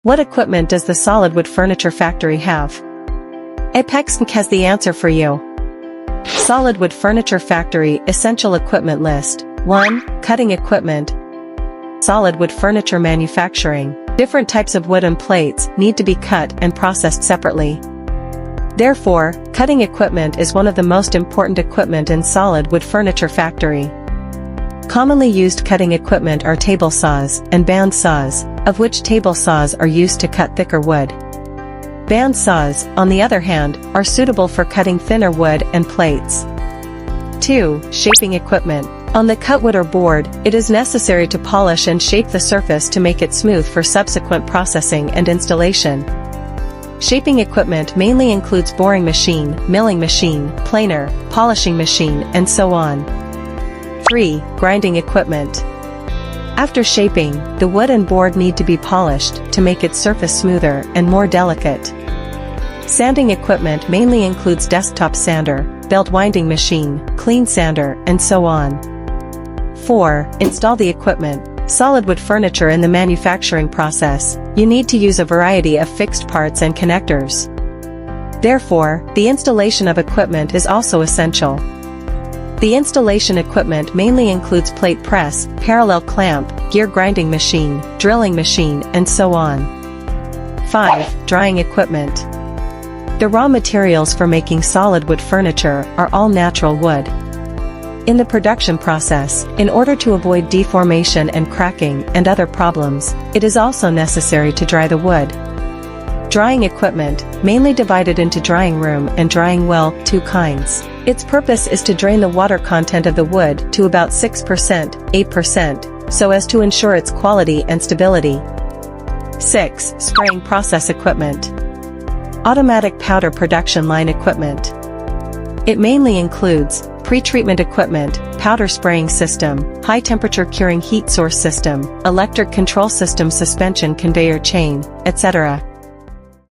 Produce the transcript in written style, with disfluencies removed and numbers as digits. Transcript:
What equipment does the solid wood furniture factory have? Apex Inc. has the answer for you. Solid wood furniture factory essential equipment list. 1. Cutting equipment. Solid wood furniture manufacturing. Different types of wooden plates need to be cut and processed separately. Therefore, cutting equipment is one of the most important equipment in solid wood furniture factory. Commonly used cutting equipment are table saws and band saws, of which table saws are used to cut thicker wood. Band saws, on the other hand, are suitable for cutting thinner wood and plates. 2. Shaping equipment. On the cut wood or board, it is necessary to polish and shape the surface to make it smooth for subsequent processing and installation. Shaping equipment mainly includes boring machine, milling machine, planer, polishing machine, and so on. 3. Grinding equipment. After shaping, the wood and board need to be polished to make its surface smoother and more delicate. Sanding equipment mainly includes desktop sander, belt winding machine, clean sander, and so on. 4. Install the equipment. Solid wood furniture in the manufacturing process, you need to use a variety of fixed parts and connectors. Therefore, the installation of equipment is also essential. The installation equipment mainly includes plate press, parallel clamp, gear grinding machine, drilling machine, and so on. 5. Drying equipment. The raw materials for making solid wood furniture are all natural wood. In the production process, in order to avoid deformation and cracking and other problems, it is also necessary to dry the wood. Drying equipment, mainly divided into drying room and drying well, 2 kinds. Its purpose is to drain the water content of the wood to about 6%, 8%, so as to ensure its quality and stability. 6. Spraying process equipment. Automatic powder production line equipment. It mainly includes pre-treatment equipment, powder spraying system, high-temperature curing heat source system, electric control system suspension conveyor chain, etc.